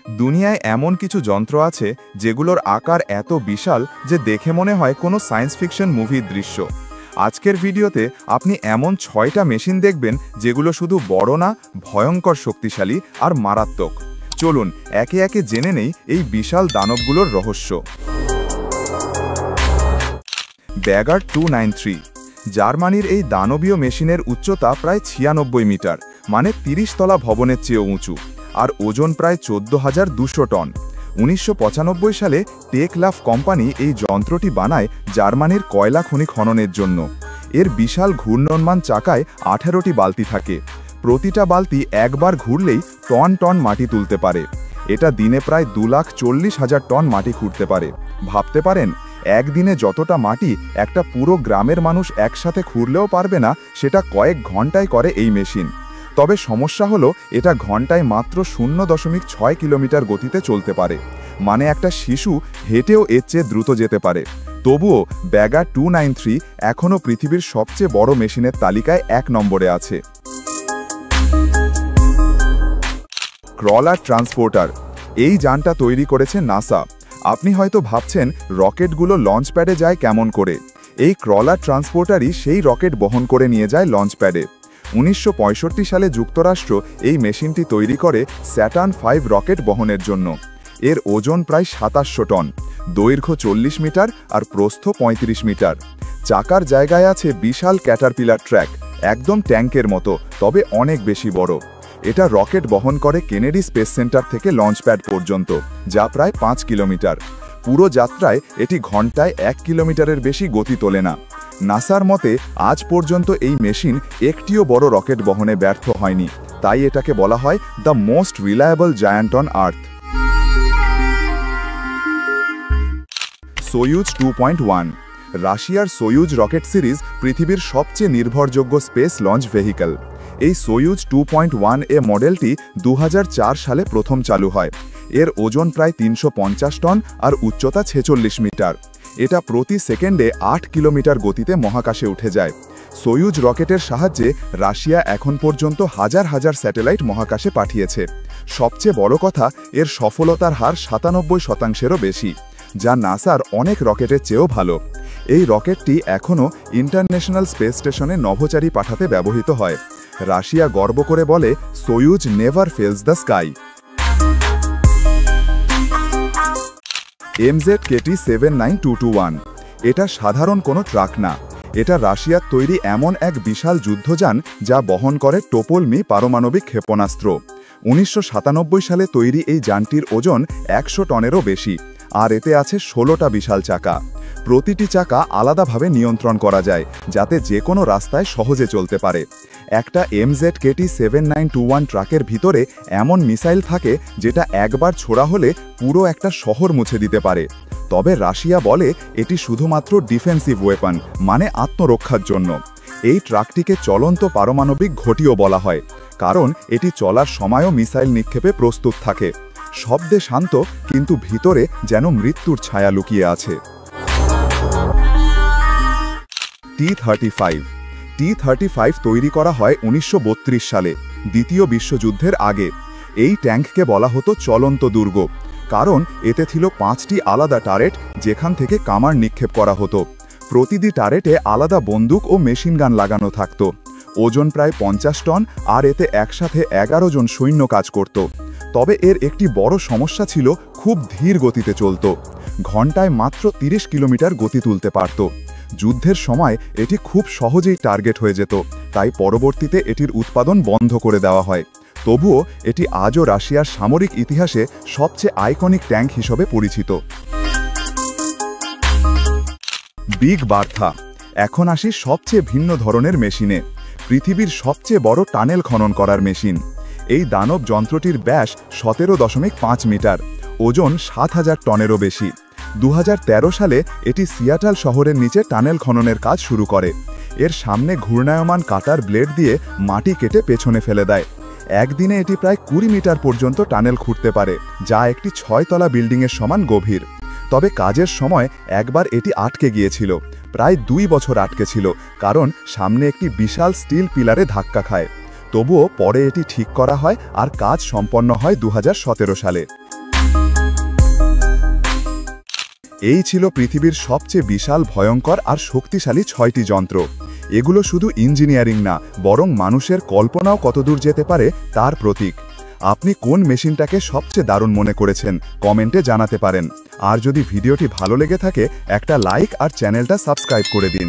দুনিয়ায় এমন কিছু যন্ত্র আছে যেগুলোর আকার এত বিশাল যে দেখে মনে হয় কোনো সায়েন্স ফিকশন মুভির দৃশ্য। আজকের ভিডিওতে আপনি এমন 6টা মেশিন দেখবেন যেগুলো শুধু বড় না, ভয়ঙ্কর শক্তিশালী আর মারাত্মক। চলুন একে একে জেনে নেই এই বিশাল দানবগুলোর রহস্য। ব্যাগার 293 জার্মানির এই দানবীয় মেশিনের উচ্চতা প্রায় 96 মিটার, মানে 30 তলা ভবনের চেয়েও উঁচু, আর ওজন প্রায় 14,200 টন। 1995 সালে টেকলাফ কোম্পানি এই যন্ত্রটি বানায় জার্মানির কয়লা খনি খননের জন্য। এর বিশাল ঘূর্ণনমান চাকায় 18টি বালতি থাকে। প্রতিটা বালতি একবার ঘুরলেই টন টন মাটি তুলতে পারে। এটা দিনে প্রায় 2,40,000 টন মাটি খুঁড়তে পারে। ভাবতে পারেন, একদিনে যতটা মাটি একটা পুরো গ্রামের মানুষ একসাথে খুঁড়লেও পারবে না, সেটা কয়েক ঘন্টায় করে এই মেশিন। তবে সমস্যা হলো এটা ঘন্টায় মাত্র 0.6 কিলোমিটার গতিতে চলতে পারে, মানে একটা শিশু হেঁটেও এর চেয়ে দ্রুত যেতে পারে। তবুও ব্যাগার 293 এখনও পৃথিবীর সবচেয়ে বড় মেশিনের তালিকায় 1 নম্বরে আছে। ক্রলার ট্রান্সপোর্টার, এই যানটা তৈরি করেছে নাসা। আপনি হয়তো ভাবছেন রকেটগুলো লঞ্চ প্যাডে যায় কেমন করে। এই ক্রলার ট্রান্সপোর্টারই সেই রকেট বহন করে নিয়ে যায় লঞ্চ প্যাডে। 1965 সালে যুক্তরাষ্ট্র এই মেশিনটি তৈরি করে স্যাটার্ন 5 রকেট বহনের জন্য। এর ওজন প্রায় 2700 টন, দৈর্ঘ্য 40 মিটার আর প্রস্থ 35 মিটার। চাকার জায়গায় আছে বিশাল ক্যাটারপিলার ট্র্যাক, একদম ট্যাঙ্কের মতো, তবে অনেক বেশি বড়। এটা রকেট বহন করে কেনেডি স্পেস সেন্টার থেকে লঞ্চ প্যাড পর্যন্ত, যা প্রায় 5 কিলোমিটার। পুরো যাত্রায় এটি ঘন্টায় 1 কিলোমিটারের বেশি গতি তোলে না। নাসার মতে আজ পর্যন্ত এই মেশিন একটিও বড় রকেট বহনে ব্যর্থ হয়নি, তাই এটাকে বলা হয় the most reliable giant on earth. Soyuz 2.1 রাশিয়ার সোয়ুজ রকেট সিরিজ পৃথিবীর সবচেয়ে নির্ভরযোগ্য স্পেস লঞ্চ ভেহিকল। এই সোয়ুজ 2.1 এ মডেলটি 2004 সালে প্রথম চালু হয়। এর ওজন প্রায় 350 টন আর উচ্চতা 46 মিটার। এটা প্রতি সেকেন্ডে 8 কিলোমিটার গতিতে মহাকাশে উঠে যায়। সোয়ুজ রকেটের সাহায্যে রাশিয়া এখন পর্যন্ত হাজার হাজার স্যাটেলাইট মহাকাশে পাঠিয়েছে। সবচেয়ে বড় কথা, এর সফলতার হার 97%-এরও বেশি, যা নাসার অনেক রকেটের চেয়েও ভালো। এই রকেটটি এখনও ইন্টারন্যাশনাল স্পেস স্টেশনে নভোচারী পাঠাতে ব্যবহৃত হয়। রাশিয়া গর্ব করে বলে, Soyuz never fails the sky. MZKT-79221 এটা সাধারণ কোনো ট্রাক না, এটা রাশিয়ার তৈরি এমন এক বিশাল যুদ্ধযান যা বহন করে টোপলমি পারমাণবিক ক্ষেপণাস্ত্র। 1997 সালে তৈরি এই যানটির ওজন 100 টনেরও বেশি, আর এতে আছে 16টা বিশাল চাকা। প্রতিটি চাকা আলাদাভাবে নিয়ন্ত্রণ করা যায়, যাতে যে কোনো রাস্তায় সহজে চলতে পারে। একটা MZKT-791 ট্রাকের ভিতরে এমন মিসাইল থাকে যেটা একবার ছোড়া হলে পুরো একটা শহর মুছে দিতে পারে। তবে রাশিয়া বলে এটি শুধুমাত্র ডিফেন্সিভ ওয়েপন, মানে আত্মরক্ষার জন্য। এই ট্রাকটিকে চলন্ত পারমাণবিক ঘটিও বলা হয়, কারণ এটি চলার সময়ও মিসাইল নিক্ষেপে প্রস্তুত থাকে। শব্দে শান্ত, কিন্তু ভিতরে যেন মৃত্যুর ছায়া লুকিয়ে আছে। T-35 তৈরি করা হয় 1932 সালে, দ্বিতীয় বিশ্বযুদ্ধের আগে। এই ট্যাঙ্ককে বলা হতো চলন্ত দুর্গ, কারণ এতে ছিল 5টি আলাদা টারেট যেখান থেকে কামান নিক্ষেপ করা হতো। প্রতিটি টারেটে আলাদা বন্দুক ও মেশিন গান লাগানো থাকত। ওজন প্রায় 50 টন, আর এতে একসাথে 11 জন সৈন্য কাজ করত। তবে এর একটি বড় সমস্যা ছিল, খুব ধীর গতিতে চলত। ঘন্টায় মাত্র 30 কিলোমিটার গতি তুলতে পারত। যুদ্ধের সময় এটি খুব সহজেই টার্গেট হয়ে যেত, তাই পরবর্তীতে এটির উৎপাদন বন্ধ করে দেওয়া হয়। তবুও এটি আজও রাশিয়ার সামরিক ইতিহাসে সবচেয়ে আইকনিক ট্যাঙ্ক হিসেবে পরিচিত। Big Bertha. এখন আসি সবচেয়ে ভিন্ন ধরনের মেশিনে, পৃথিবীর সবচেয়ে বড় টানেল খনন করার মেশিন। এই দানব যন্ত্রটির ব্যাস 17.5 মিটার, ওজন 7000 টনেরও বেশি। 2013 সালে এটি সিয়াটল শহরের নিচে টানেল খননের কাজ শুরু করে। এর সামনে ঘূর্ণায়মান কাটার ব্লেড দিয়ে মাটি কেটে পেছনে ফেলে দেয়। একদিনে এটি প্রায় 20 মিটার পর্যন্ত টানেল খুঁড়তে পারে, যা একটি 6 তলা বিল্ডিংয়ের সমান গভীর। তবে কাজের সময় একবার এটি আটকে গিয়েছিল, প্রায় 2 বছর আটকে ছিল, কারণ সামনে একটি বিশাল স্টিল পিলারে ধাক্কা খায়। তবুও পরে এটি ঠিক করা হয় আর কাজ সম্পন্ন হয় 2017 সালে। এই ছিল পৃথিবীর সবচেয়ে বিশাল, ভয়ঙ্কর আর শক্তিশালী 6টি যন্ত্র। এগুলো শুধু ইঞ্জিনিয়ারিং না, বরং মানুষের কল্পনাও কতদূর যেতে পারে তার প্রতীক। আপনি কোন মেশিনটাকে সবচেয়ে দারুণ মনে করেছেন কমেন্টে জানাতে পারেন। আর যদি ভিডিওটি ভালো লেগে থাকে একটা লাইক আর চ্যানেলটা সাবস্ক্রাইব করে দিন।